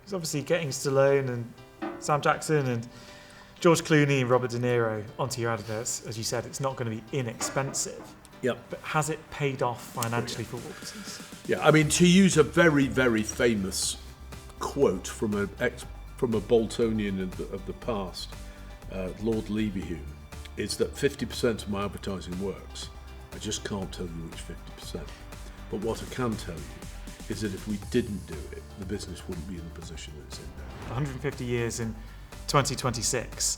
Because obviously getting Stallone and Sam Jackson and George Clooney and Robert De Niro onto your adverts, as you said, it's not going to be inexpensive. Yep. But has it paid off financially for Warburtons? Yeah, I mean, to use a very, very famous quote from a Boltonian of the past, Lord Levyhulme, is that 50% of my advertising works. I just can't tell you which 50%. But what I can tell you is that if we didn't do it, the business wouldn't be in the position that it's in now. 150 years in 2026.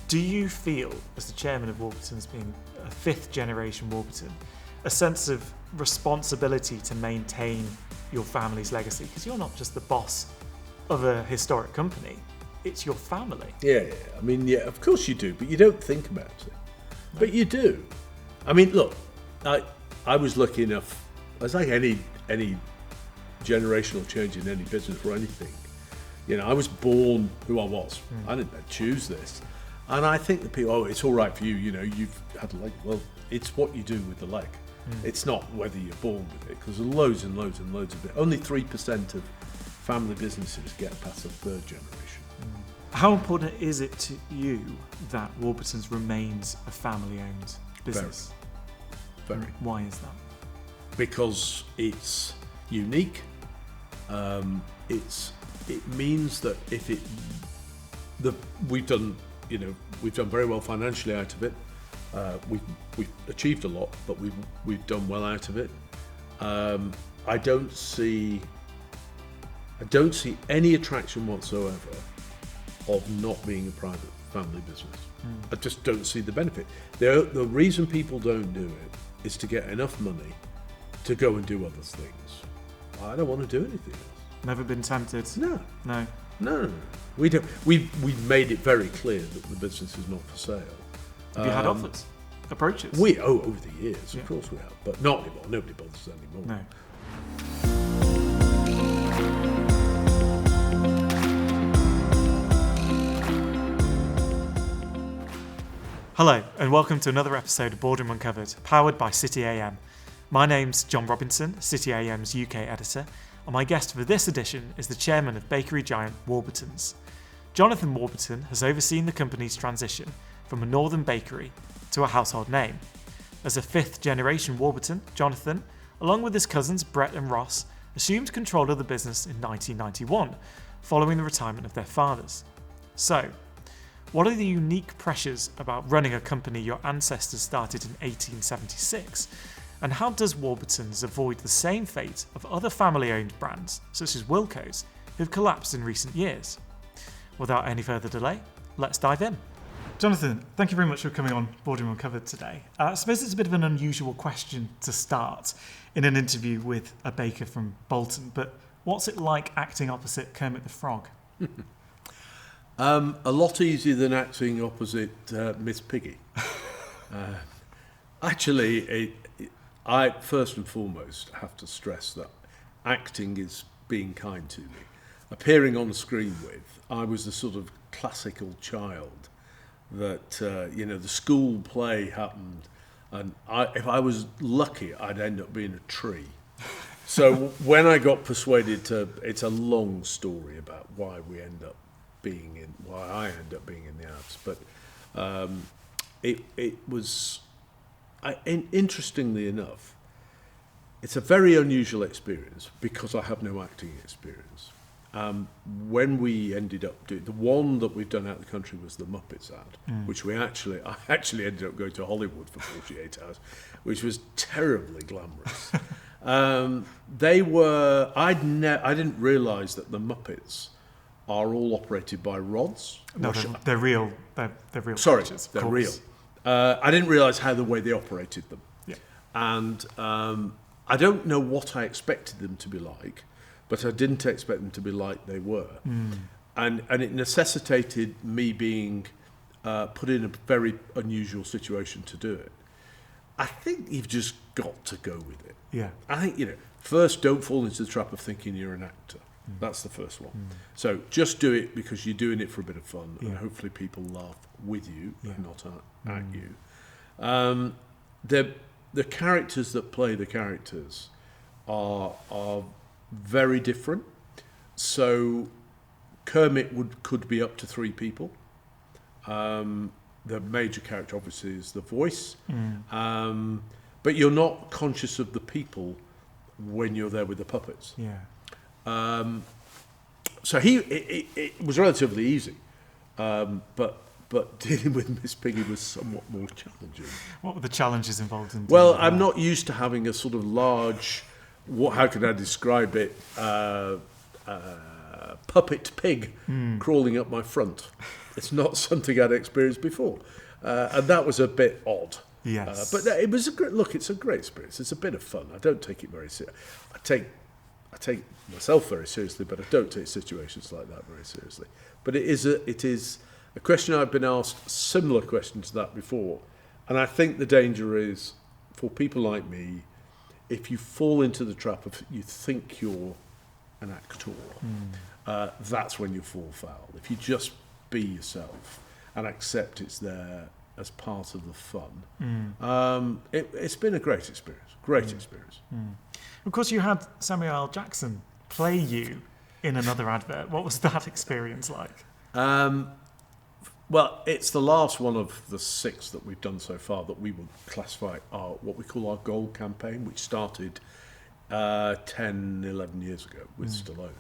Do you feel, as the chairman of Warburtons, being a fifth generation Warburton, a sense of responsibility to maintain your family's legacy? Because you're not just the boss of a historic company, it's your family. Yeah. I mean, yeah, of course you do, but you don't think about it. No. But you do. I mean, look, I was lucky enough, it's like any generational change in any business or anything. You know, I was born who I was. I didn't choose this. And I think that people, it's all right for you, you know, you've had a leg. Well, it's what you do with the leg. It's not whether you're born with it, because there's loads and loads and loads of it. Only 3% of family businesses get past the third generation. How important is it to you that Warburtons remains a family-owned business? Very. Why is that? Because it's unique. It means that we've done very well financially out of it. We've achieved a lot, but we've done well out of it. I don't see any attraction whatsoever of not being a private family business. I just don't see the benefit. The reason people don't do it is to get enough money to go and do other things. I don't want to do anything else. Never been tempted? No. We don't. We've made it very clear that the business is not for sale. Have you had offers, approaches? Over the years, of course we have, but not anymore. Nobody bothers anymore. No. Hello, and welcome to another episode of Boardroom Uncovered, powered by City AM. My name's John Robinson, City AM's UK editor, and my guest for this edition is the chairman of bakery giant Warburtons. Jonathan Warburton has overseen the company's transition from a northern bakery to a household name. As a fifth generation Warburton, Jonathan, along with his cousins Brett and Ross, assumed control of the business in 1991, following the retirement of their fathers. So, what are the unique pressures about running a company your ancestors started in 1876? And how does Warburtons avoid the same fate of other family-owned brands, such as Wilko's, who've collapsed in recent years? Without any further delay, let's dive in. Jonathan, thank you very much for coming on Boardroom Uncovered today. I suppose it's a bit of an unusual question to start in an interview with a baker from Bolton, but what's it like acting opposite Kermit the Frog? A lot easier than acting opposite Miss Piggy. Actually, I first and foremost have to stress that acting is being kind to me. Appearing on the screen with, I was the sort of classical child that, the school play happened, and if I was lucky, I'd end up being a tree. So when I got persuaded it's a long story about why I end up being in the ads, but it was, interestingly enough, it's a very unusual experience because I have no acting experience. When we ended up doing the one that we've done out of the country was the Muppets ad, which I actually ended up going to Hollywood for 48 hours, which was terribly glamorous. I didn't realise that the Muppets are all operated by rods. No, they're real. They're real. Sorry, creatures, they're real. I didn't realise the way they operated them. Yeah. And I don't know what I expected them to be like, but I didn't expect them to be like they were. And it necessitated me being put in a very unusual situation to do it. I think you've just got to go with it. Yeah. I think, first, don't fall into the trap of thinking you're an actor. That's the first one. So just do it because you're doing it for a bit of fun, and hopefully people laugh with you and not at you. The characters that play the characters are very different. So Kermit could be up to 3 people. The major character obviously is the voice, but you're not conscious of the people when you're there with the puppets. Yeah. So it was relatively easy, but dealing with Miss Piggy was somewhat more challenging. What were the challenges involved in? Well, I'm not used to having a sort of large, how can I describe it? Puppet pig crawling up my front. It's not something I'd experienced before, and that was a bit odd. Yes, but it was a great look. It's a great experience. It's a bit of fun. I don't take it very seriously. I take myself very seriously, but I don't take situations like that very seriously. But it is a question I've been asked similar questions to that before, and I think the danger is for people like me, if you fall into the trap of you think you're an actor, that's when you fall foul. If you just be yourself and accept it's there as part of the fun, it's been a great experience. Experience. Of course, you had Samuel L. Jackson play you in another advert. What was that experience like? Well, it's the last one of the 6 that we've done so far that we would classify what we call our gold campaign, which started 10, 11 years ago with Stallone.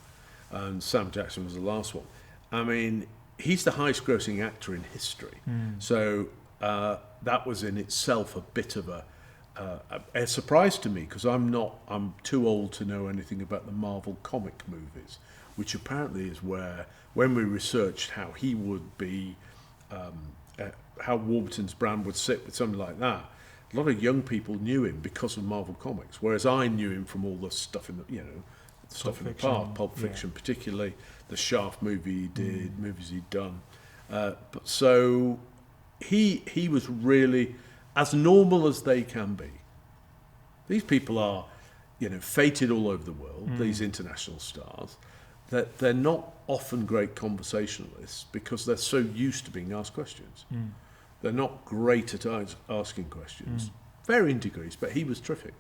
And Sam Jackson was the last one. I mean, he's the highest grossing actor in history. So that was in itself a bit of a surprise to me, because I'm too old to know anything about the Marvel comic movies, which apparently is where, when we researched how he would be, how Warburton's brand would sit with something like that, a lot of young people knew him because of Marvel Comics, whereas I knew him from all the stuff in the past, Pulp Fiction, particularly the Shaft movie he did, movies he'd done. But so he was really as normal as they can be. These people are, feted all over the world. These international stars. That they're not often great conversationalists because they're so used to being asked questions. They're not great at asking questions, varying degrees, but he was terrific.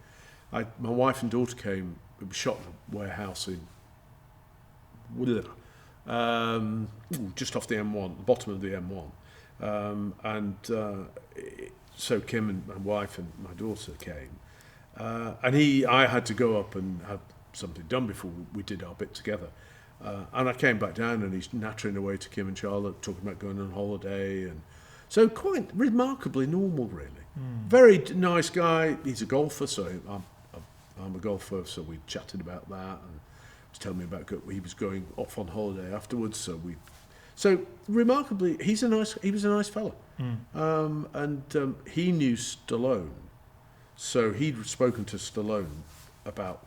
My wife and daughter came, we were shot in a warehouse in just off the M1, the bottom of the M1. So Kim and my wife and my daughter came. I had to go up and have something done before we did our bit together. And I came back down and he's nattering away to Kim and Charlotte, talking about going on holiday. And so quite remarkably normal, really. Very nice guy. He's a golfer, so I'm a golfer, so we chatted about that. And he was telling me about he was going off on holiday afterwards. So remarkably, he was a nice fella. He knew Stallone. So he'd spoken to Stallone about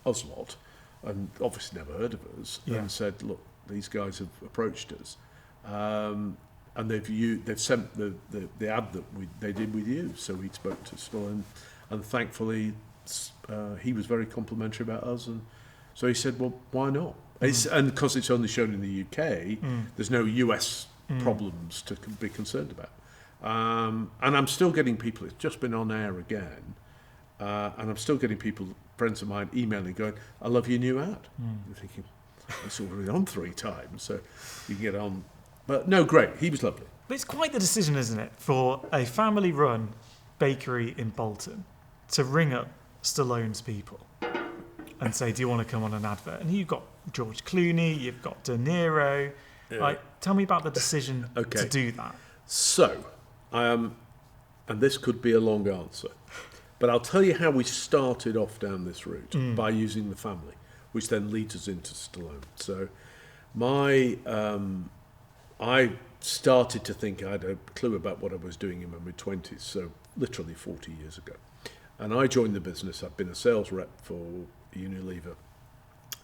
us lot, and obviously never heard of us, and said, look, these guys have approached us, and they've sent the ad that they did with you. So we spoke to Stallone, and thankfully he was very complimentary about us, and so he said, well, why not? And because it's only shown in the UK, there's no US problems to be concerned about. And I'm still getting people, it's just been on air again, and I'm still getting people, friends of mine, emailing going, I love your new ad. I'm thinking, it's already on 3 times, so you can get on. But no, great, he was lovely. But it's quite the decision, isn't it, for a family-run bakery in Bolton to ring up Stallone's people and say, do you want to come on an advert? And you've got George Clooney, you've got De Niro. Tell me about the decision to do that. So, and this could be a long answer, but I'll tell you how we started off down this route by using the family, which then leads us into Stallone. So, I started to think I had a clue about what I was doing in my mid-20s, so literally 40 years ago. And I joined the business. I've been a sales rep for Unilever,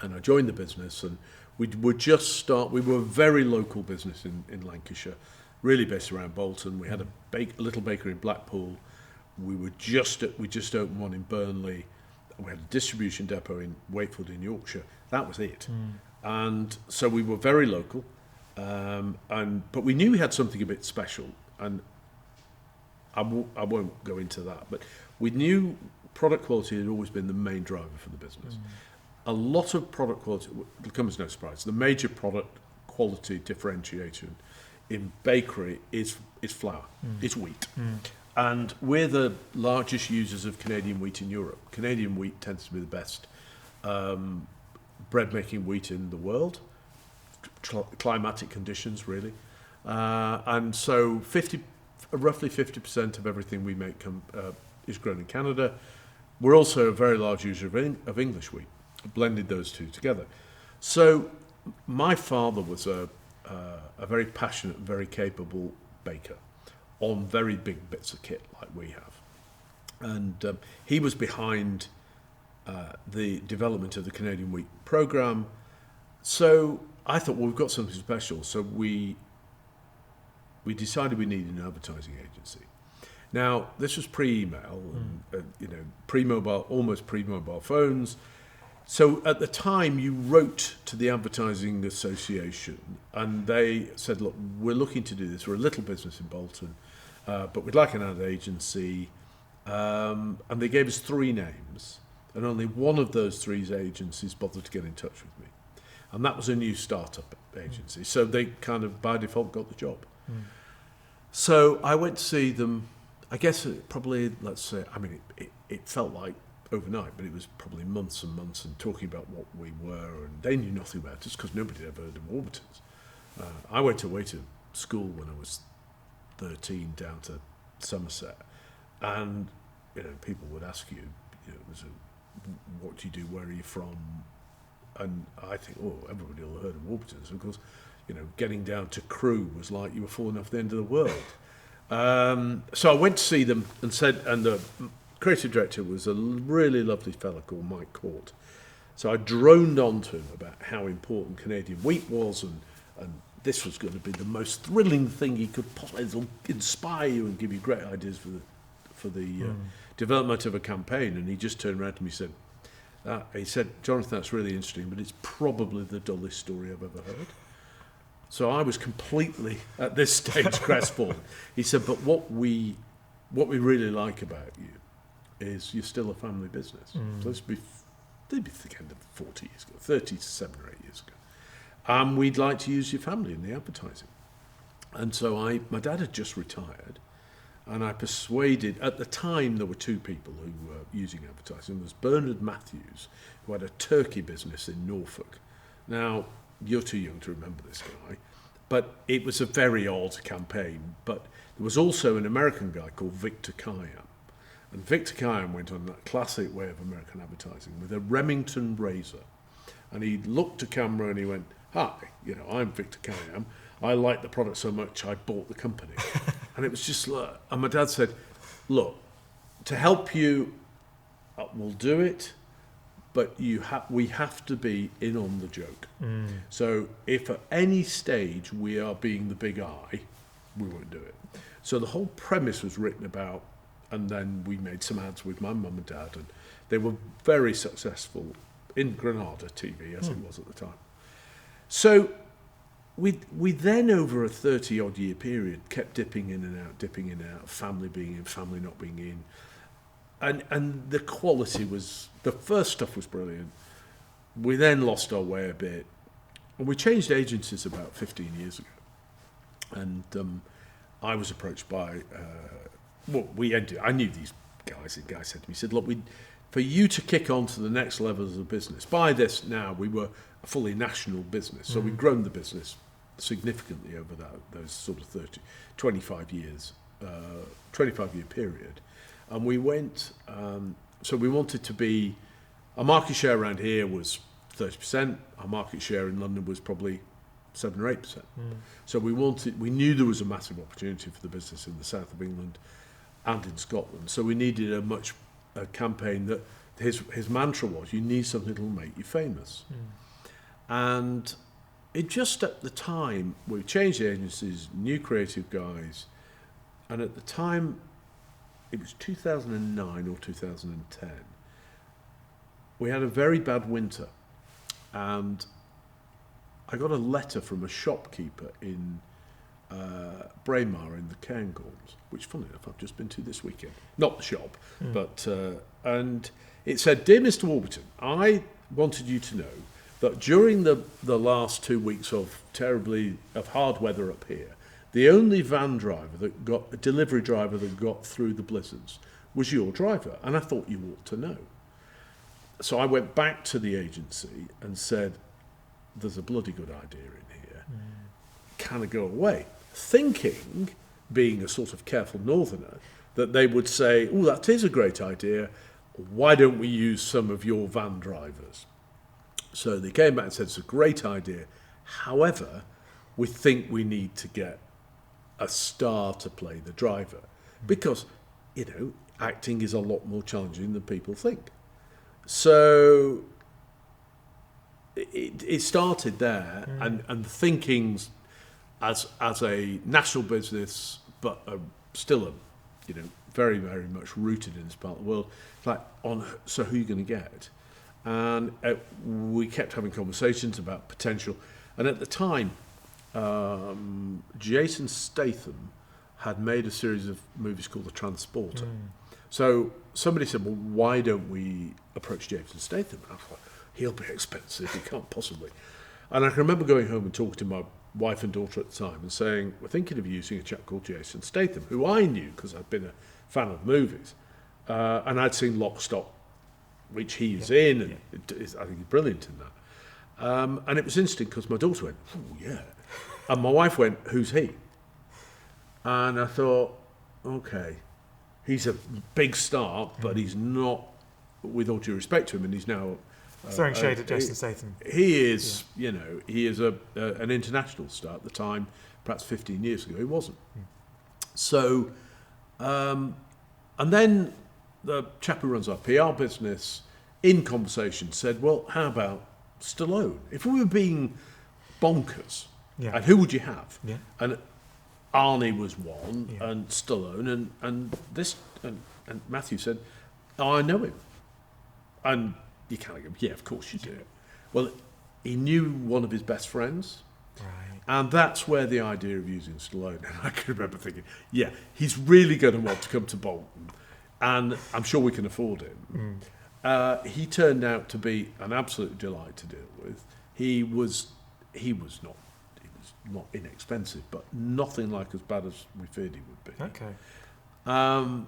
and I joined the business, and we were a very local business in Lancashire, really based around Bolton. We had a little bakery in Blackpool. We just opened one in Burnley. We had a distribution depot in Wakefield in Yorkshire. That was it. And so we were very local, but we knew we had something a bit special, and I won't go into that, but we knew product quality had always been the main driver for the business. a lot of product quality, it'll come as no surprise, the major product quality differentiation in bakery is flour, it's wheat. And we're the largest users of Canadian wheat in Europe. Canadian wheat tends to be the best bread-making wheat in the world, climatic conditions really. And so roughly 50% of everything we make is grown in Canada. We're also a very large user of English wheat, blended those two together. So my father was a very passionate, very capable baker on very big bits of kit like we have. And he was behind the development of the Canadian wheat program. So I thought, well, we've got something special. So we decided we needed an advertising agency. Now, this was pre-email, and, pre-mobile, almost pre-mobile phones. So at the time, you wrote to the Advertising Association, and they said, look, we're looking to do this. We're a little business in Bolton, but we'd like an ad agency. And they gave us 3 names, and only one of those 3 agencies bothered to get in touch with me. And that was a new startup agency. So they kind of, by default, got the job. So I went to see them, I guess probably, let's say, I mean, it felt like overnight, but it was probably months and months and talking about what we were, and they knew nothing about us because nobody had ever heard of Warburtons. I went away to school when I was 13 down to Somerset, and people would ask you, what do you do, where are you from? And I think, everybody will have heard of Warburtons. Of course, getting down to Crewe was like you were falling off the end of the world. So I went to see them and the creative director was a really lovely fella called Mike Court. So I droned on to him about how important Canadian wheat was, and this was going to be the most thrilling thing he could possibly inspire you and give you great ideas for the development of a campaign. And he just turned around to me and said, Jonathan, that's really interesting, but it's probably the dullest story I've ever heard. So I was completely, at this stage, crestfallen. He said, but what we really like about you is you're still a family business. So they'd be the end of 40 years ago, 37 or 8 years ago. And we'd like to use your family in the advertising. And so my dad had just retired, and I persuaded, at the time there were 2 people who were using advertising. There was Bernard Matthews, who had a turkey business in Norfolk. Now, you're too young to remember this guy, but it was a very odd campaign. But there was also an American guy called Victor Kiam. And Victor Kiam went on that classic way of American advertising with a Remington razor. And he looked to camera and he went, hi, I'm Victor Kiam. I like the product so much I bought the company. And it was just like, and my dad said, look, to help you, we'll do it, but we have to be in on the joke. So if at any stage we are being the big eye, we won't do it. So the whole premise was written about, and then we made some ads with my mum and dad, and they were very successful in Granada TV, as it was at the time. So we then, over a 30-odd year period, kept dipping in and out, family being in, family not being in. And the quality was, the first stuff was brilliant. We then lost our way a bit. And we changed agencies about 15 years ago. And I was approached by, I knew these guys. The guy said to me, he said, look, for you to kick on to the next levels of business, by this now we were a fully national business. So we'd grown the business significantly over those sort of 25 year period. And we went, so we wanted to be, our market share around here was 30%, our market share in London was probably 7 or 8%. So we knew there was a massive opportunity for the business in the south of England and in Scotland. So we needed a campaign that his mantra was, you need something that will make you famous. And it just, at the time, we changed agencies, new creative guys, and at the time, it was 2009 or 2010, we had a very bad winter, and I got a letter from a shopkeeper in Braemar in the Cairngorms, which, funnily enough, I've just been to this weekend. Not the shop, but and it said, "Dear Mr. Warburton, I wanted you to know that during the last 2 weeks of hard weather up here, the only delivery driver that got through the blizzards was your driver, and I thought you ought to know. So I went back to the agency and said, there's a bloody good idea in here. Can I go away? Thinking, being a sort of careful northerner, that they would say, oh, that is a great idea. Why don't we use some of your van drivers? So they came back and said, it's a great idea. However, we think we need to get a star to play the driver. Because, acting is a lot more challenging than people think. So it started there, and the thinkings as a national business, but still very, very much rooted in this part of the world. Like, so who are you going to get? And we kept having conversations about potential. And at the time, Jason Statham had made a series of movies called The Transporter. So somebody said, well, why don't we approach Jason Statham? And I thought, he'll be expensive, he can't possibly. And I can remember going home and talking to my wife and daughter at the time and saying, we're thinking of using a chap called Jason Statham, who I knew because I'd been a fan of movies. And I'd seen Lock, Stock, which he is in, and I think he's brilliant in that. And it was interesting because my daughter went, oh, yeah. And my wife went, who's he? And I thought, okay, he's a big star, but he's not, with all due respect to him, and he's now... throwing shade at Jason Statham. He is, he is an international star. At the time, perhaps 15 years ago, he wasn't. So, and then the chap who runs our PR business, in conversation, said, well, how about Stallone? If we were being bonkers, and who would you have? Yeah. And Arnie was one, and Stallone, and Matthew said, oh, I know him. And you kind of go, yeah, of course you do. Well, he knew one of his best friends. Right. And that's where the idea of using Stallone, and I can remember thinking, yeah, he's really going to want to come to Bolton, and I'm sure we can afford him. He turned out to be an absolute delight to deal with. He was not inexpensive, but nothing like as bad as we feared he would be. Okay. And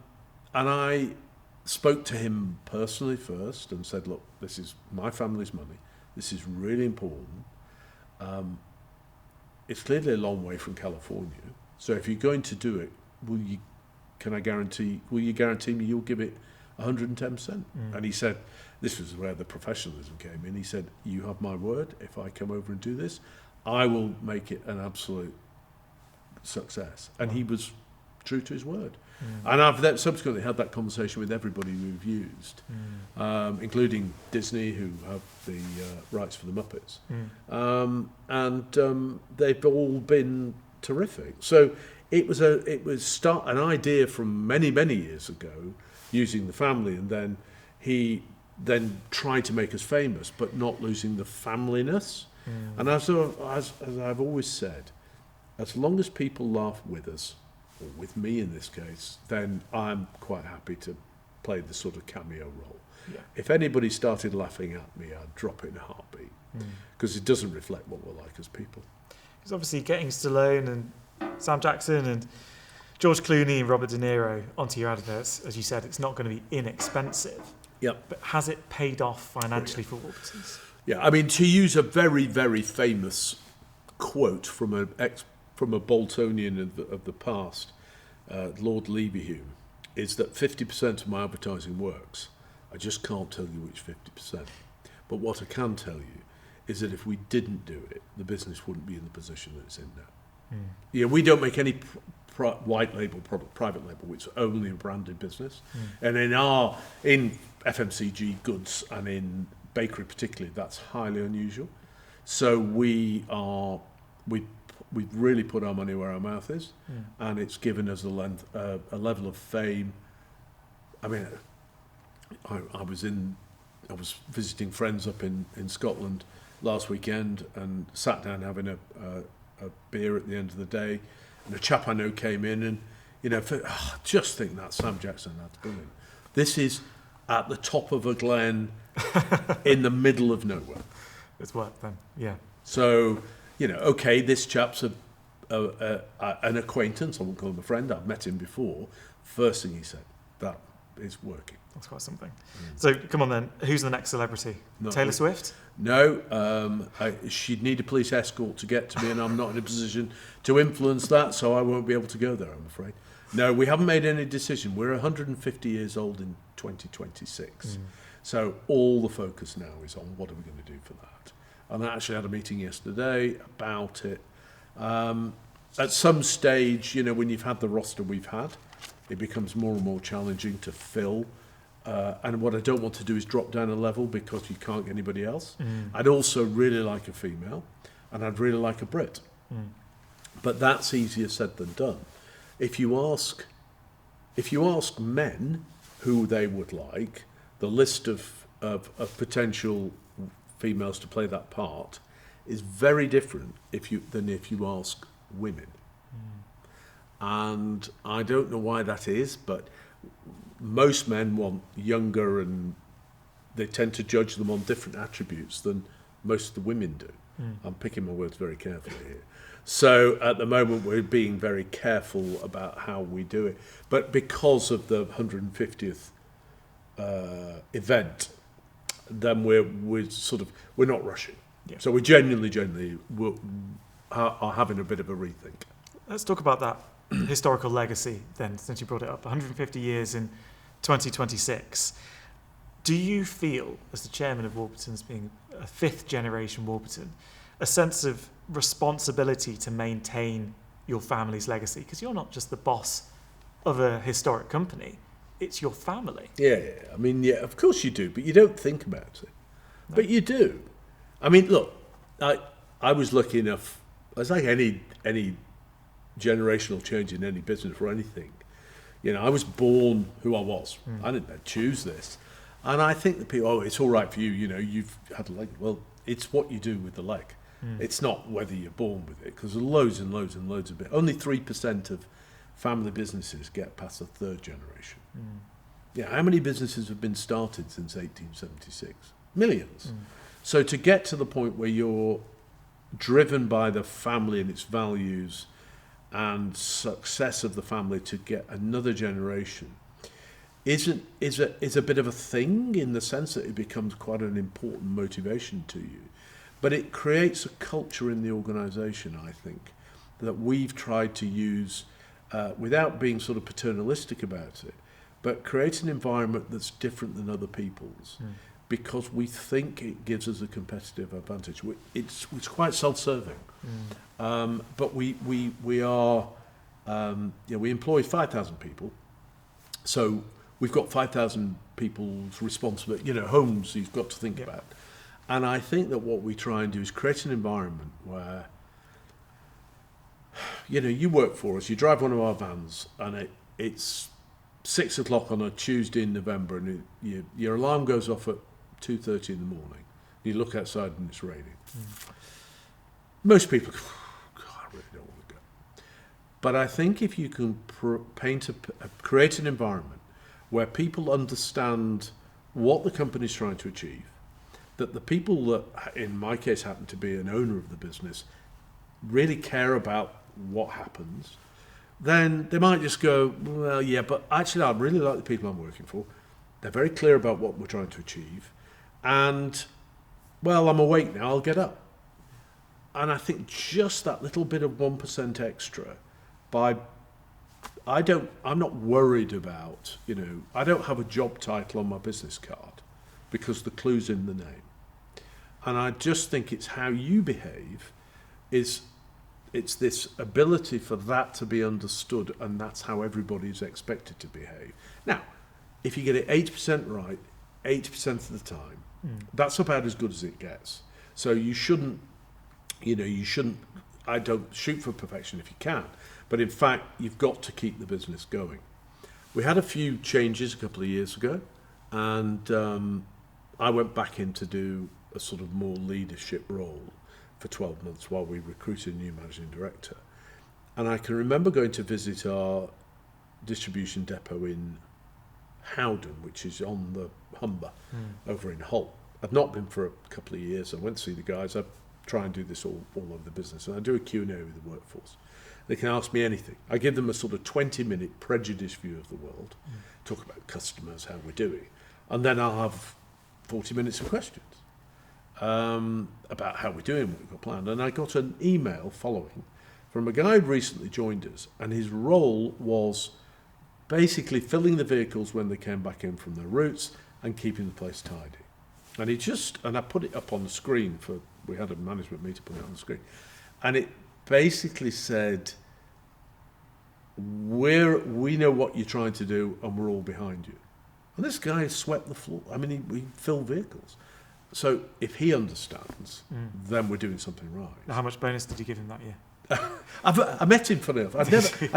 I spoke to him personally first and said, look, this is my family's money. This is really important. It's clearly a long way from California. So if you're going to do it, will you guarantee me you'll give it 110%? And he said, this was where the professionalism came in. He said, you have my word. If I come over and do this, I will make it an absolute success. And he was true to his word. And I've then subsequently had that conversation with everybody we've used, including Disney, who have the rights for the Muppets. And they've all been terrific. So it was an idea from many, many years ago, using the family, and then he tried to make us famous, but not losing the familyness. And as I've always said, as long as people laugh with us, or with me in this case, then I'm quite happy to play the sort of cameo role. Yeah. If anybody started laughing at me, I'd drop it in a heartbeat, because it doesn't reflect what we're like as people. Because obviously getting Stallone and Sam Jackson and George Clooney and Robert De Niro onto your adverts, as you said, it's not going to be inexpensive. Yep. But has it paid off financially for Warburtons? Yeah, I mean, to use a very, very famous quote from a Boltonian of the past, Lord Leverhulme, is that 50% of my advertising works. I just can't tell you which 50%. But what I can tell you is that if we didn't do it, the business wouldn't be in the position that it's in now. Yeah, we don't make any white label product, private label. It's only a branded business. And in FMCG goods and in bakery particularly, that's highly unusual. So we've really put our money where our mouth is, and it's given us a level of fame. I mean, I was visiting friends up in Scotland last weekend and sat down having a beer at the end of the day, and a chap I know came in and, just think that Sam Jackson, that's brilliant. This is at the top of a glen in the middle of nowhere. It's worked then, yeah. So, okay, this chap's an acquaintance. I won't call him a friend. I've met him before. First thing he said, that is working. That's quite something. So, come on then. Who's the next celebrity? Taylor Swift? No. She'd need a police escort to get to me, and I'm not in a position to influence that, so I won't be able to go there, I'm afraid. No, we haven't made any decision. We're 150 years old in 2026. So all the focus now is on what are we going to do for that. And I actually had a meeting yesterday about it. At some stage, when you've had the roster we've had, it becomes more and more challenging to fill. And what I don't want to do is drop down a level because you can't get anybody else. I'd also really like a female, and I'd really like a Brit. But that's easier said than done. If you ask men who they would like, the list of potential females to play that part is very different than if you ask women. And I don't know why that is, but most men want younger, and they tend to judge them on different attributes than most of the women do. I'm picking my words very carefully here. So at the moment we're being very careful about how we do it. But because of the 150th event, then we're not rushing. Yeah. So we genuinely are having a bit of a rethink. Let's talk about that historical legacy then, since you brought it up. 150 years in 2026. Do you feel, as the chairman of Warburtons, being a fifth generation Warburton, a sense of responsibility to maintain your family's legacy? Because you're not just the boss of a historic company, it's your family. Yeah. I mean, yeah, of course you do, but you don't think about it. No. But you do. I mean, look, I was lucky enough, it's like any generational change in any business or anything. I was born who I was. I didn't choose this. And I think that people, it's all right for you, you've had a leg. Well, it's what you do with the leg. It's not whether you're born with it, because there's loads and loads and loads of it. Only 3% of family businesses get past the third generation. How many businesses have been started since 1876? Millions. So to get to the point where you're driven by the family and its values and success of the family to get another generation is a bit of a thing, in the sense that it becomes quite an important motivation to you. But it creates a culture in the organisation, I think, that we've tried to use without being sort of paternalistic about it, but create an environment that's different than other people's, because we think it gives us a competitive advantage. It's quite self-serving, but we are we employ 5,000 people, so we've got 5,000 people's responsibility, homes you've got to think about. And I think that what we try and do is create an environment where, you work for us, you drive one of our vans, and it's 6 o'clock on a Tuesday in November, and your alarm goes off at 2:30 in the morning. You look outside and it's raining. Most people go, God, I really don't want to go. But I think if you can create an environment where people understand what the company's trying to achieve, that the people that, in my case, happen to be an owner of the business, really care about what happens, then they might just go, well, yeah, but actually I really like the people I'm working for. They're very clear about what we're trying to achieve. And, well, I'm awake now, I'll get up. And I think just that little bit of 1% extra, I'm not worried about, I don't have a job title on my business card because the clue's in the name. And I just think it's how you behave it's this ability for that to be understood, and that's how everybody is expected to behave. Now, if you get it 80% right, 80% of the time, that's about as good as it gets. So you shouldn't, I don't shoot for perfection if you can, but in fact, you've got to keep the business going. We had a few changes a couple of years ago, and I went back in to do a sort of more leadership role for 12 months while we recruited a new managing director. And I can remember going to visit our distribution depot in Howden, which is on the Humber over in Hull. I've not been for a couple of years. I went to see the guys. I try and do this all over the business, and I do a Q&A with the workforce. They can ask me anything. I give them a sort of 20-minute prejudiced view of the world, talk about customers, how we're doing, and then I'll have 40 minutes of questions about how we're doing, what we've got planned. And I got an email following from a guy who'd recently joined us, and his role was basically filling the vehicles when they came back in from their routes and keeping the place tidy. And I put it up on the screen we had a management meeting, put it on the screen, and it basically said, we know what you're trying to do and we're all behind you. And this guy swept the floor. I mean, we filled vehicles. So if he understands, then we're doing something right. Now, how much bonus did you give him that year? I met him, funny enough. I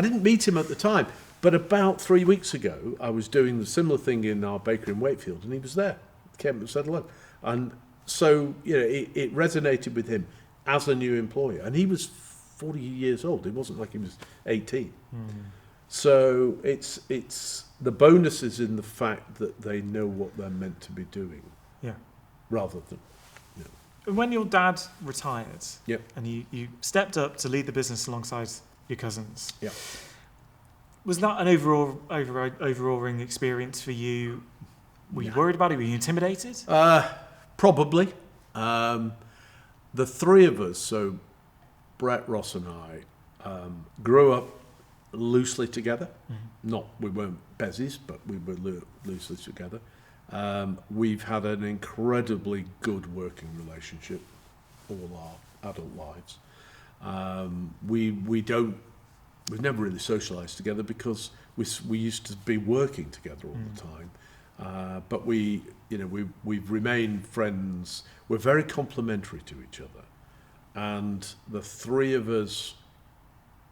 didn't meet him at the time, but about 3 weeks ago, I was doing the similar thing in our bakery in Wakefield, and he was there. Came and said hello. And so, it resonated with him as a new employer. And he was 40 years old. It wasn't like he was 18. So it's the bonus is in the fact that they know what they're meant to be doing. Yeah. Rather than... When your dad retired, Yep. and you stepped up to lead the business alongside your cousins, Yeah. was that an overawing experience for you? Were you worried about it? Were you intimidated? Probably. The three of us, so Brett, Ross and I, grew up loosely together. We weren't bezies, but we were loosely together. We've had an incredibly good working relationship all our adult lives. We've never really socialised together because we used to be working together all the time. But we've remained friends. We're very complementary to each other, and the three of us.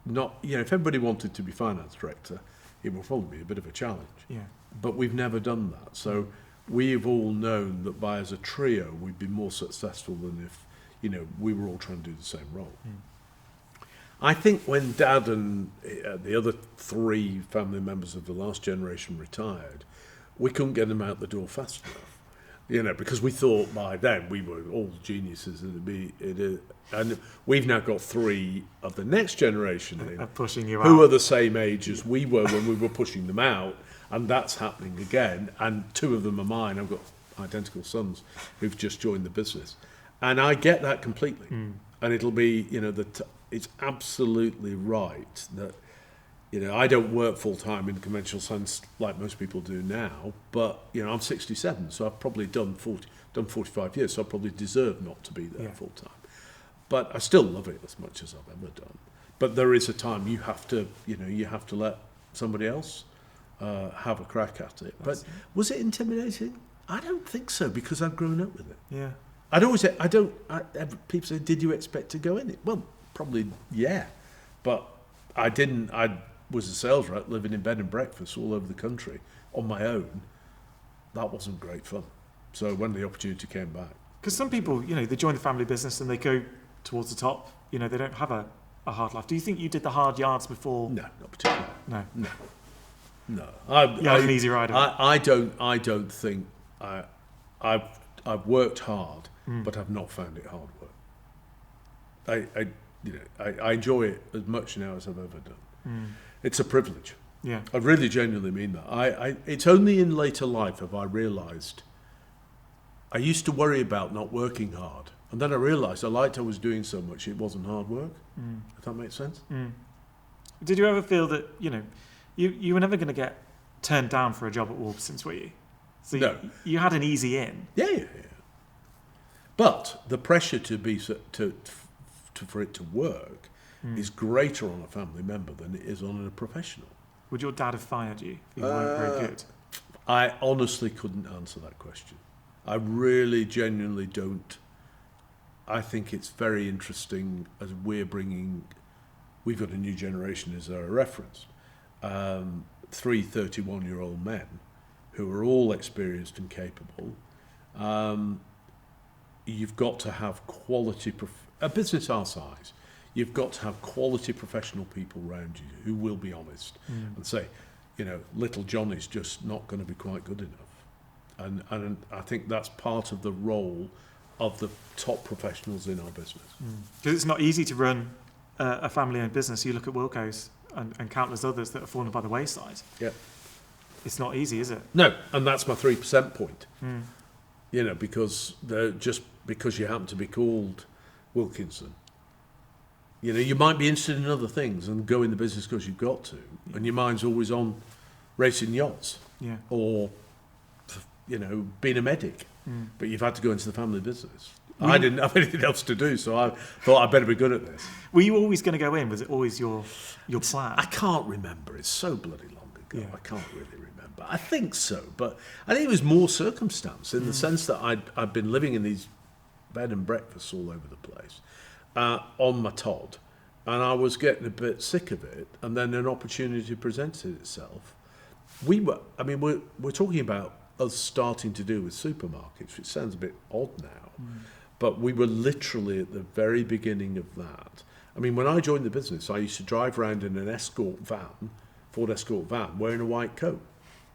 If everybody wanted to be finance director, it would probably be a bit of a challenge. Yeah. But we've never done that. So we've all known that as a trio, we'd be more successful than if, we were all trying to do the same role. I think when Dad and the other three family members of the last generation retired, we couldn't get them out the door fast enough. Because we thought by then we were all geniuses, and we've now got three of the next generation in, pushing you who out. are the same age as we were when we were pushing them out, and that's happening again. And two of them are mine. I've got identical sons who've just joined the business, and I get that completely. And it'll be, it's absolutely right that. I don't work full-time in the conventional sense like most people do now, but, I'm 67, so I've probably done 45 years, so I probably deserve not to be there full-time. But I still love it as much as I've ever done. But there is a time you have to let somebody else have a crack at it. But was it intimidating? I don't think so, because I've grown up with it. Yeah. I'd always say, people say, did you expect to go in it? Well, probably, yeah. But I didn't. I was a sales rep living in bed and breakfast all over the country on my own. That wasn't great fun. So when the opportunity came back. Because some people, they join the family business and they go towards the top. They don't have a hard life. Do you think you did the hard yards before? No, not particularly. No. You had an easy ride of it. I don't think I've worked hard, but I've not found it hard work. I enjoy it as much now as I've ever done. It's a privilege. Yeah. I really genuinely mean that. It's only in later life have I realised I used to worry about not working hard, and then I realised I was doing so much it wasn't hard work. If that makes sense. Did you ever feel that you were never going to get turned down for a job at Warburtons, were you? So no. You had an easy in. Yeah. But the pressure for it to work is greater on a family member than it is on a professional. Would your dad have fired you if you weren't very good? I honestly couldn't answer that question. I really genuinely don't. I think it's very interesting as we've got a new generation as our reference. 3 31-year-old men who are all experienced and capable. You've got to have quality, a business our size, you've got to have quality professional people around you who will be honest and say, little Johnny's just not going to be quite good enough. And I think that's part of the role of the top professionals in our business. Because it's not easy to run a family-owned business. You look at Wilco's and countless others that have fallen by the wayside. Yeah. It's not easy, is it? No, and that's my 3% point. Because just because you happen to be called Wilkinson, you might be interested in other things and go in the business because you've got to, and your mind's always on racing yachts, or being a medic, but you've had to go into the family business. I didn't have anything else to do, so I thought I'd better be good at this. Were you always going to go in? Was it always your plan? I can't remember. It's so bloody long ago. Yeah. I can't really remember. I think so, but I think it was more circumstance in the sense that I'd been living in these bed and breakfasts all over the place on my Todd, and I was getting a bit sick of it, and then an opportunity presented itself. We're talking about us starting to do with supermarkets, which sounds a bit odd now, but we were literally at the very beginning of that. I mean, when I joined the business, I used to drive around in an Ford Escort van, wearing a white coat,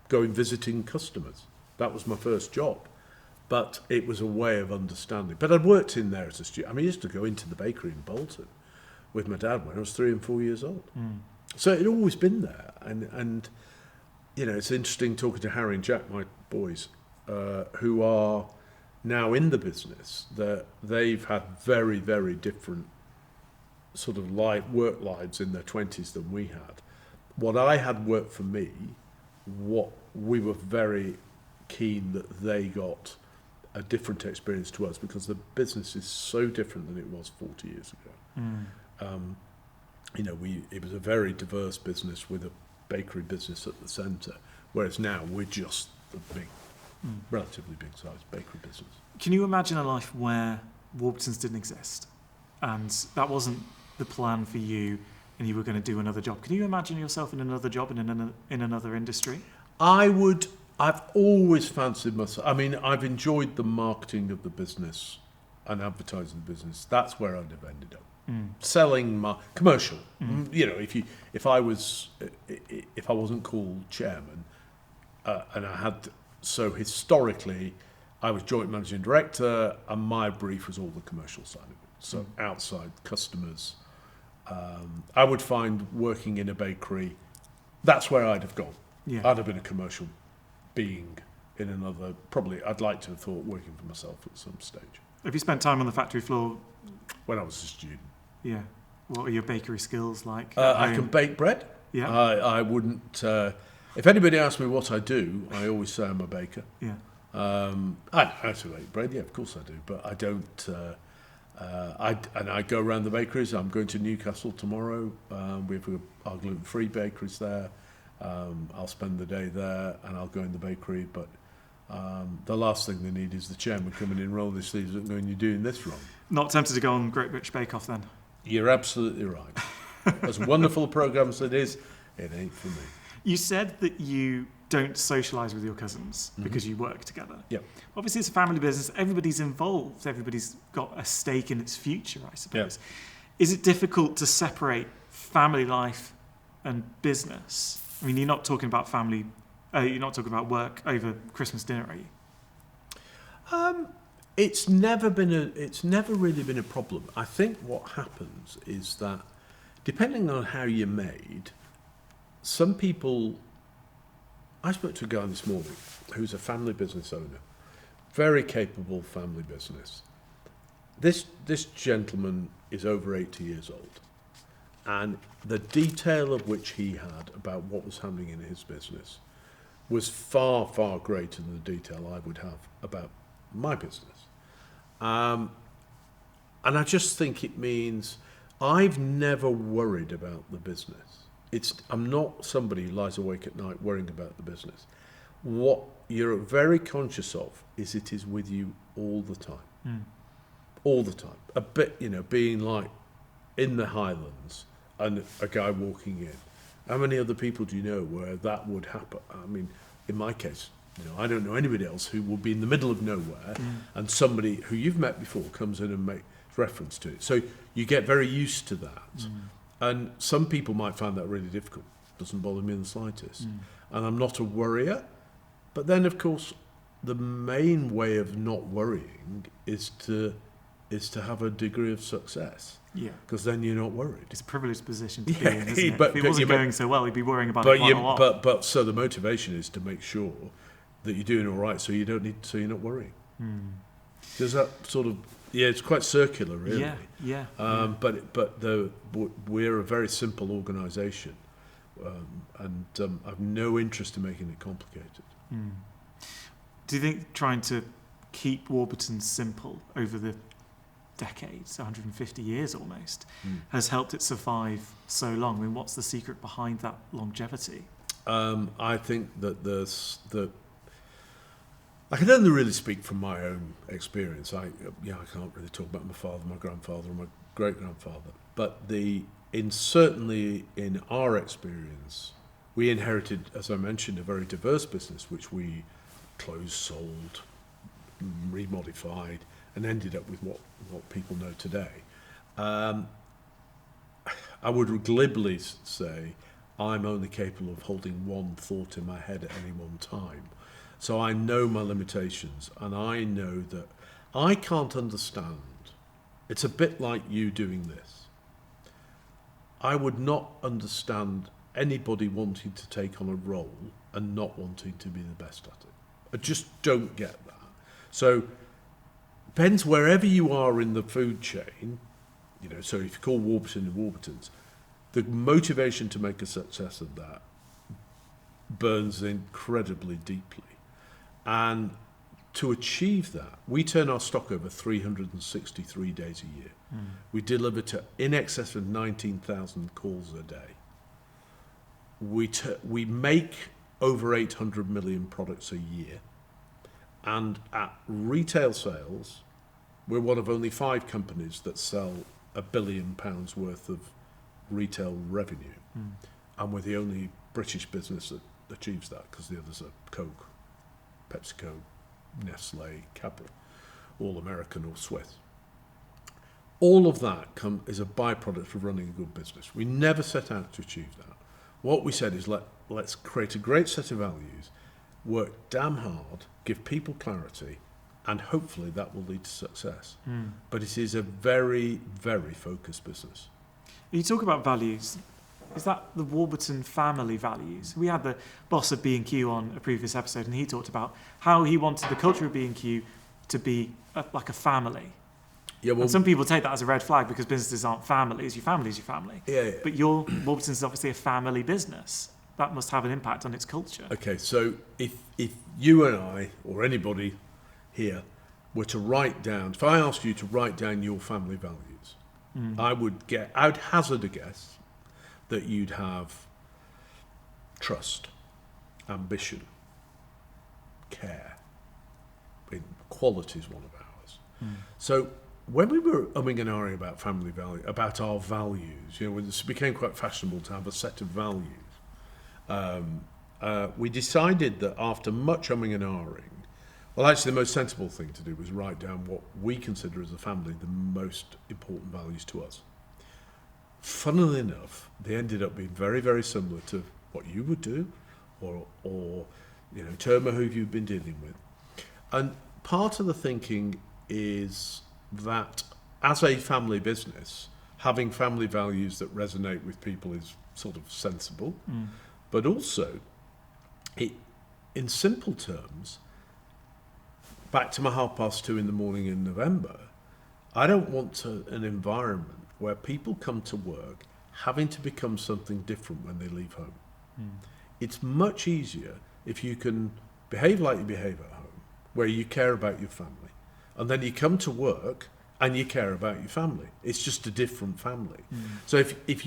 going visiting customers. That was my first job. But it was a way of understanding. But I'd worked in there as a student. I mean, I used to go into the bakery in Bolton with my dad when I was 3 and 4 years old. So it'd always been there. And it's interesting talking to Harry and Jack, my boys, who are now in the business, that they've had very, very different sort of work lives in their 20s than we had. What I had worked for me, what we were very keen that they got a different experience to us, because the business is so different than it was 40 years ago. It was a very diverse business with a bakery business at the centre, whereas now we're just the big, relatively big sized bakery business. Can you imagine a life where Warburtons didn't exist and that wasn't the plan for you and you were going to do another job? Can you imagine yourself in another job in another industry? I've always fancied myself. I mean, I've enjoyed the marketing of the business and advertising the business. That's where I'd have ended up. Selling my commercial. If I wasn't called chairman, and I had, so historically, I was joint managing director, and my brief was all the commercial side of it. So outside customers, I would find working in a bakery, that's where I'd have gone. Yeah. I'd have been a commercial being in another, probably I'd like to have thought working for myself at some stage. Have you spent time on the factory floor? When I was a student. Yeah. What are your bakery skills like? I can bake bread. Yeah. I wouldn't, if anybody asks me what I do, I always say I'm a baker. Yeah. I actually bake bread, yeah, of course I do, but I don't, I go around the bakeries. I'm going to Newcastle tomorrow. We have our gluten-free bakeries there. I'll spend the day there and I'll go in the bakery, but the last thing they need is the chairman coming in, rolling his sleeves up and going, you're doing this wrong. Not tempted to go on Great British Bake Off then? You're absolutely right. As wonderful a programme as it is, it ain't for me. You said that you don't socialise with your cousins because you work together. Yep. Obviously, it's a family business. Everybody's involved. Everybody's got a stake in its future, I suppose. Yep. Is it difficult to separate family life and business? I mean, you're not talking about family. You're not talking about work over Christmas dinner, are you? It's never really been a problem. I think what happens is that, depending on how you're made, some people. I spoke to a guy this morning who's a family business owner, very capable family business. This gentleman is over 80 years old, and the detail of which he had about what was happening in his business was far, far greater than the detail I would have about my business. And I just think it means I've never worried about the business. I'm not somebody who lies awake at night worrying about the business. What you're very conscious of is it is with you all the time. All the time. A bit, being like in the Highlands and a guy walking in. How many other people do you know where that would happen? I mean, in my case, I don't know anybody else who will be in the middle of nowhere and somebody who you've met before comes in and makes reference to it. So you get very used to that. And some people might find that really difficult. doesn't bother me in the slightest. And I'm not a worrier. But then, of course, the main way of not worrying is to have a degree of success. Yeah. Because then you're not worried. It's a privileged position to be in, isn't it? But, if it wasn't going so well, he'd be worrying about it quite a lot. But so the motivation is to make sure that you're doing all right, so you're not worrying. Does that sort of... Yeah, it's quite circular, really. Yeah. But we're a very simple organisation, and I've no interest in making it complicated. Do you think trying to keep Warburtons simple over the decades, 150 years almost, has helped it survive so long? I mean, what's the secret behind that longevity? I think that I can only really speak from my own experience. I can't really talk about my father, my grandfather, or my great-grandfather. But certainly in our experience, we inherited, as I mentioned, a very diverse business, which we closed, sold, remodified, and ended up with what people know today. I would glibly say I'm only capable of holding one thought in my head at any one time. So I know my limitations, and I know that I can't understand. It's a bit like you doing this. I would not understand anybody wanting to take on a role and not wanting to be the best at it. I just don't get that. So depends wherever you are in the food chain, so if you call Warburton and Warburtons, the motivation to make a success of that burns incredibly deeply. And to achieve that, we turn our stock over 363 days a year. We deliver to in excess of 19,000 calls a day. We make over 800 million products a year. And at retail sales, we're one of only 5 companies that sell £1 billion worth of retail revenue. And we're the only British business that achieves that, because the others are Coke, PepsiCo, Nestle, Cadbury, all American or Swiss. All of that is a byproduct of running a good business. We never set out to achieve that. What we said is let's create a great set of values, work damn hard, give people clarity, and hopefully that will lead to success. But it is a very, very focused business. You talk about values. Is that the Warburton family values? We had the boss of B&Q on a previous episode, and he talked about how he wanted the culture of B&Q to be like a family. Yeah, well, and some people take that as a red flag because businesses aren't families. Your family is your family. Yeah. But your Warburtons is obviously a family business. That must have an impact on its culture. Okay, so if you and I, or anybody here, were to write down, if I asked you to write down your family values, I'd hazard a guess that you'd have trust, ambition, care. Quality is one of ours. So when we were umming and ahhing about family value, about our values, it became quite fashionable to have a set of values. We decided that after much umming and ahhing, well, actually the most sensible thing to do was write down what we consider as a family the most important values to us. Funnily enough, they ended up being very, very similar to what you would do, or Terma, who you've been dealing with. And part of the thinking is that as a family business, having family values that resonate with people is sort of sensible, but also, in simple terms, back to my 2:30 in the morning in November, I don't want an environment where people come to work having to become something different when they leave home. It's much easier if you can behave like you behave at home, where you care about your family, and then you come to work and you care about your family. It's just a different family. So if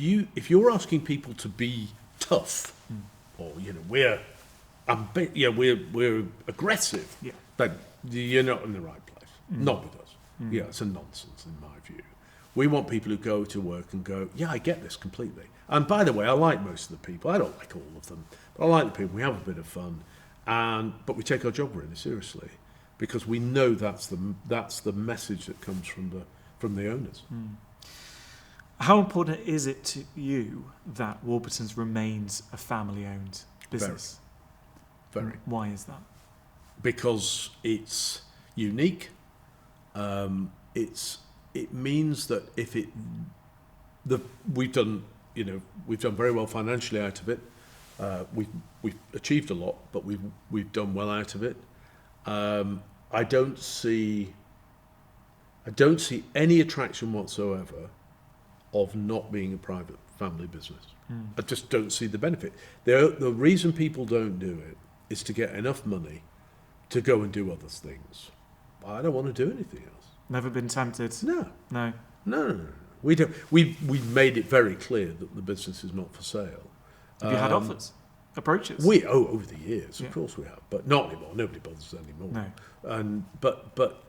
you're asking people to be tough, or we're aggressive, then you're not in the right place. Not with us. It's a nonsense in my view. We want people who go to work and go, I get this completely. And by the way, I like most of the people. I don't like all of them, but I like the people. We have a bit of fun, but we take our job really seriously because we know that's the message that comes from the owners. How important is it to you that Warburtons remains a family-owned business? Very. Why is that? Because it's unique. It means that we've done very well financially out of it. We've achieved a lot, but we've done well out of it. I don't see any attraction whatsoever of not being a private family business. I just don't see the benefit. The reason people don't do it is to get enough money to go and do other things. I don't want to do anything else. Never been tempted? No. We don't. We've made it very clear that the business is not for sale. Have you had offers, approaches? Over the years, of course we have, but not anymore. Nobody bothers anymore. No. But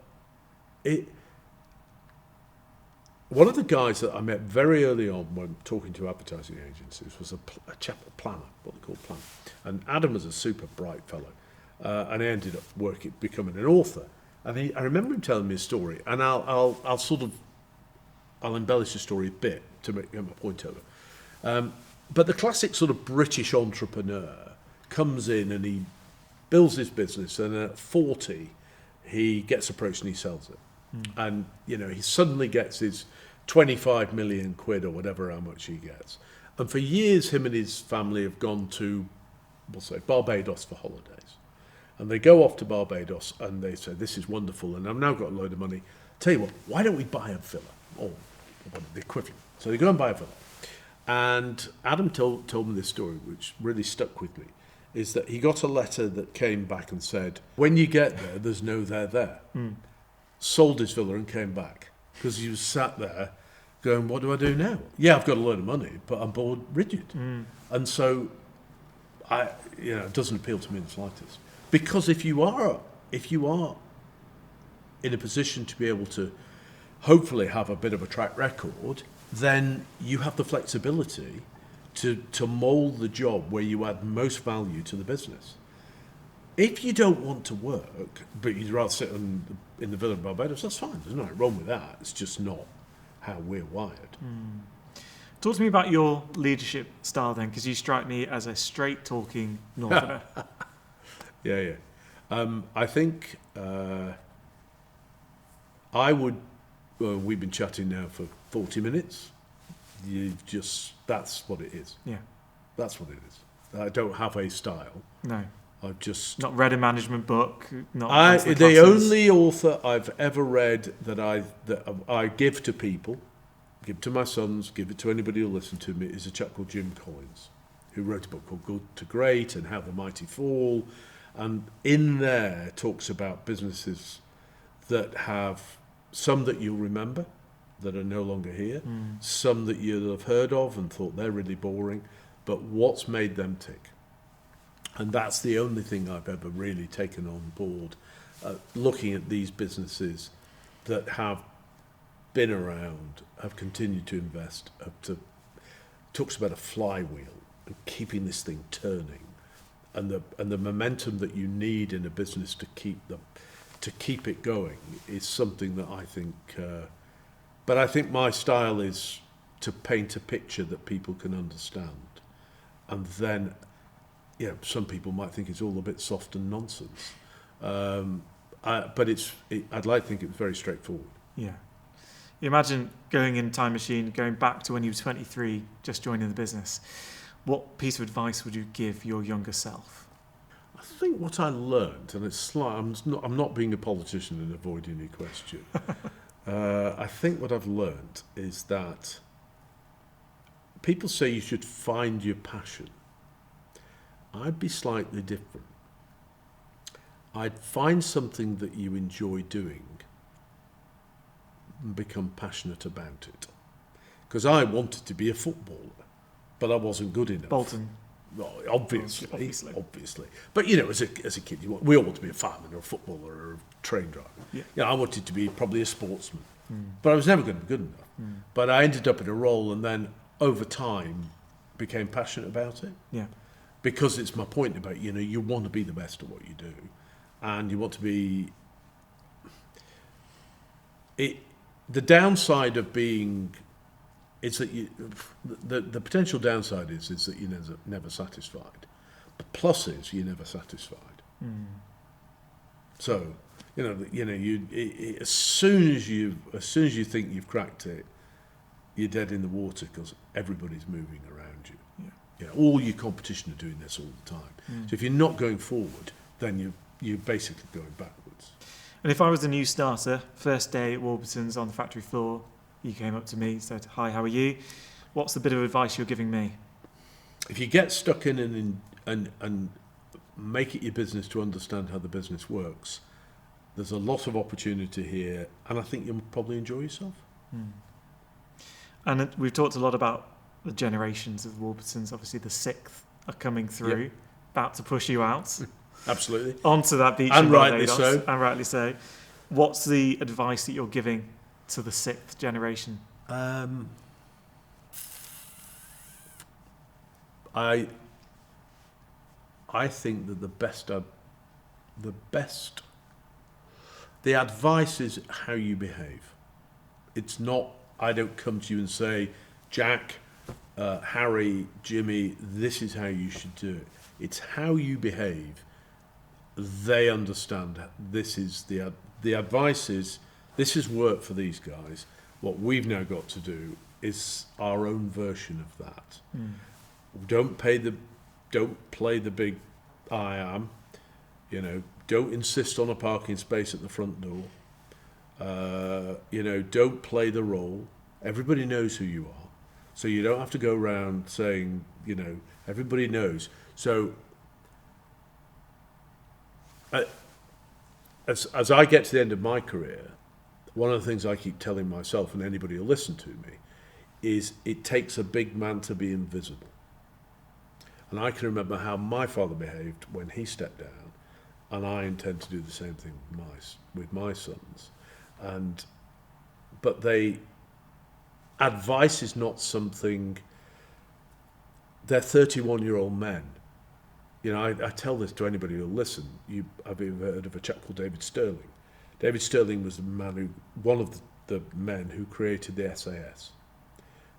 one of the guys that I met very early on when talking to advertising agencies was a planner, what they call planner. And Adam was a super bright fellow, and he ended up becoming an author. And I remember him telling me a story, and I'll embellish the story a bit to get my point over. But the classic sort of British entrepreneur comes in and he builds his business, and at 40 he gets approached and he sells it. And he suddenly gets his 25 million quid or whatever how much he gets. And for years him and his family have gone to, we'll say, Barbados for holidays. And they go off to Barbados and they say, this is wonderful and I've now got a load of money. Tell you what, why don't we buy a villa? Or the equivalent. So they go and buy a villa. And Adam told me this story, which really stuck with me, is that he got a letter that came back and said, when you get there, there's no there. Sold his villa and came back because he was sat there going, what do I do now? Yeah, I've got a load of money, but I'm bored rigid. And so it doesn't appeal to me in the slightest. Because if you are in a position to be able to hopefully have a bit of a track record, then you have the flexibility to mould the job where you add most value to the business. If you don't want to work, but you'd rather sit in the villa in Barbados, that's fine. There's nothing wrong with that. It's just not how we're wired. Talk to me about your leadership style then, because you strike me as a straight-talking Northerner. Yeah. I think I would. We've been chatting now for 40 minutes. That's what it is. Yeah. That's what it is. I don't have a style. No. I've just not read a management book. The only author I've ever read that I give to people, give to my sons, give it to anybody who'll listen to me, is a chap called Jim Collins, who wrote a book called Good to Great and How the Mighty Fall, and in there talks about businesses that have some that you'll remember that are no longer here, some that you'll have heard of and thought they're really boring, but what's made them tick. And that's the only thing I've ever really taken on board, looking at these businesses that have been around, have continued to invest, talks about a flywheel and keeping this thing turning, and the momentum that you need in a business to keep it going is something that I think. But I think my style is to paint a picture that people can understand, and then. Some people might think it's all a bit soft and nonsense, but I'd like to think it's very straightforward. Yeah. You imagine going in time machine, going back to when you were 23, just joining the business. What piece of advice would you give your younger self? I think what I learned, and I'm not being a politician and avoiding your question. I think what I've learned is that people say you should find your passion. I'd be slightly different. I'd find something that you enjoy doing and become passionate about it. But I wanted to be a footballer, but I wasn't good enough. Bolton. Well, obviously. But as a kid, we all want to be a fireman or a footballer or a train driver. Yeah. I wanted to be probably a sportsman, but I was never going to be good enough. But I ended up in a role, and then over time became passionate about it. Yeah. Because it's my point about, you want to be the best at what you do, and you want to be. The downside of being it's that the potential downside is that you're never satisfied. The plus is you're never satisfied. So, as soon as you think you've cracked it, you're dead in the water because everybody's moving around you. All your competition are doing this all the time. So if you're not going forward, then you're basically going backwards. And if I was a new starter, first day at Warburtons on the factory floor, you came up to me, said, "Hi, how are you? What's the bit of advice you're giving me?" If you get stuck in and make it your business to understand how the business works, there's a lot of opportunity here, and I think you'll probably enjoy yourself. And we've talked a lot about the generations of Warburtons. Obviously, the sixth are coming through, about to push you out. Absolutely. Onto that beach and in rightly Barbados, so. And rightly so. What's the advice that you're giving to the sixth generation? I think that the advice is how you behave. It's not, I don't come to you and say, Jack, Harry, Jimmy, this is how you should do it. It's how you behave. They understand this is the advice is, this has worked for these guys. What we've now got to do is our own version of that. Don't play the big I am. Don't insist on a parking space at the front door. Don't play the role. Everybody knows who you are, so you don't have to go around saying, everybody knows. So as I get to the end of my career, one of the things I keep telling myself, and anybody who'll listen to me, is it takes a big man to be invisible. And I can remember how my father behaved when he stepped down, and I intend to do the same thing with my sons. But advice is not something. They're 31-year-old men. I tell this to anybody who'll listen. Have you ever heard of a chap called David Sterling? David Sterling was one of the men who created the SAS.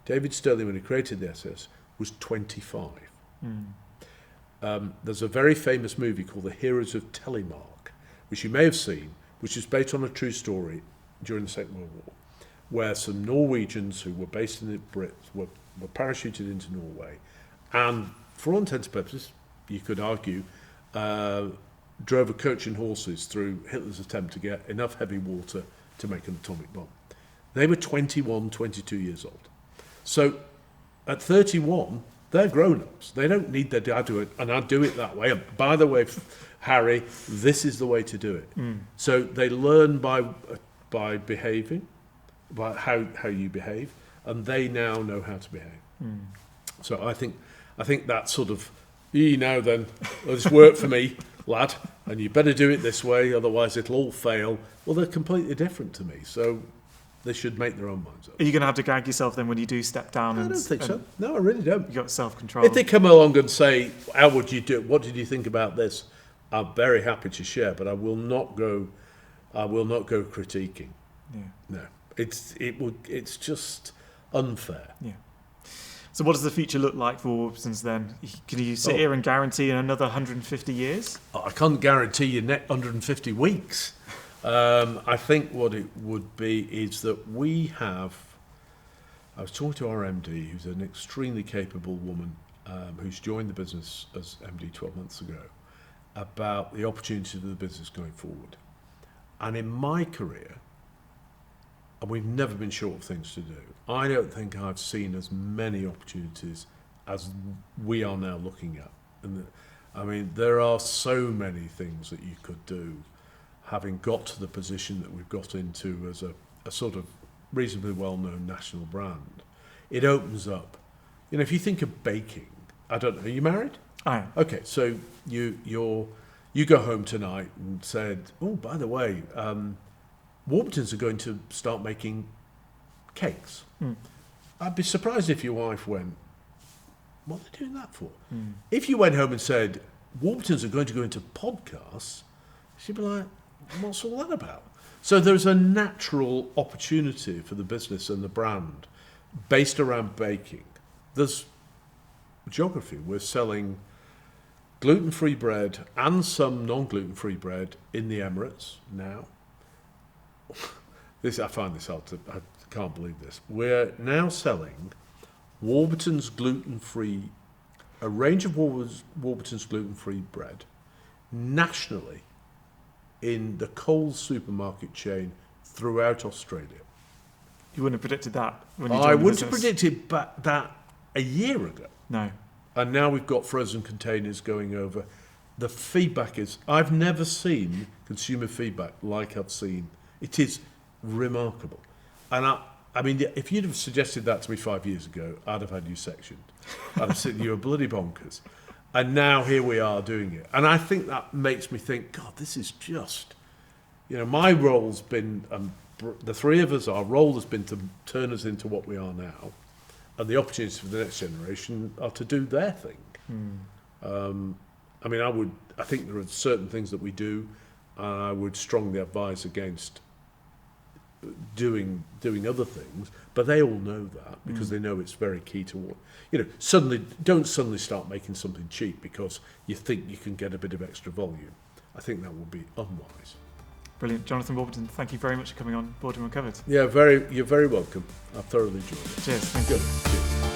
David Sterling, when he created the SAS, was 25. There's a very famous movie called The Heroes of Telemark, which you may have seen, which is based on a true story during the Second World War, where some Norwegians who were based in the Brits were parachuted into Norway, and for all intents and purposes, you could argue, drove a coach and horses through Hitler's attempt to get enough heavy water to make an atomic bomb. They were 21, 22 years old. So at 31, they're grown-ups. They don't need their dad to do it, and I do it that way. And by the way, Harry, this is the way to do it. So they learn by behaving, by how you behave, and they now know how to behave. So I think that sort of, then, it's work for me, lad, and you better do it this way, otherwise it'll all fail. Well, they're completely different to me, so they should make their own minds up. Are you going to have to gag yourself then when you do step down? I don't think so. No, I really don't. You've got self-control. If they come along and say, how would you do it? What did you think about this? I'm very happy to share, but I will not go critiquing. No. It's just unfair. Yeah. So what does the future look like for Warburtons then? Can you sit here and guarantee in another 150 years? I can't guarantee you 150 weeks. I think what it would be is that I was talking to our MD, who's an extremely capable woman, who's joined the business as MD 12 months ago, about the opportunities of the business going forward. And in my career, and we've never been short of things to do, I don't think I've seen as many opportunities as we are now looking at. And there are so many things that you could do, having got to the position that we've got into as a sort of reasonably well-known national brand. It opens up. If you think of baking, I don't know, are you married? I am. Okay, so you go home tonight and said, oh, by the way, Warburtons are going to start making cakes. I'd be surprised if your wife went, what are they doing that for? If you went home and said, Warburtons are going to go into podcasts, she'd be like, what's all that about? So there's a natural opportunity for the business and the brand based around baking. There's geography. We're selling gluten-free bread and some non-gluten-free bread in the Emirates now. I find this hard I can't believe this. We're now selling Warburtons gluten-free, a range of Warburtons gluten-free bread nationally in the Coles supermarket chain throughout Australia. You wouldn't have predicted that when you joined I the wouldn't have business. predicted that a year ago. No. And now we've got frozen containers going over. The feedback is, I've never seen consumer feedback like I've seen. It is remarkable. And I mean, if you'd have suggested that to me 5 years ago, I'd have had you sectioned. I'd have said you were bloody bonkers. And now here we are doing it. And I think that makes me think, God, this is just, my role's been, the three of us, our role has been to turn us into what we are now. And the opportunities for the next generation are to do their thing. I mean, I think there are certain things that we do, and I would strongly advise against doing other things, but they all know that because they know it's very key to what, don't suddenly start making something cheap because you think you can get a bit of extra volume. I think that will be unwise. Brilliant. Jonathan Warburton, thank you very much for coming on Boardroom Uncovered. Yeah, you're very welcome. I've thoroughly enjoyed it. Cheers. Thank you. Good. Cheers.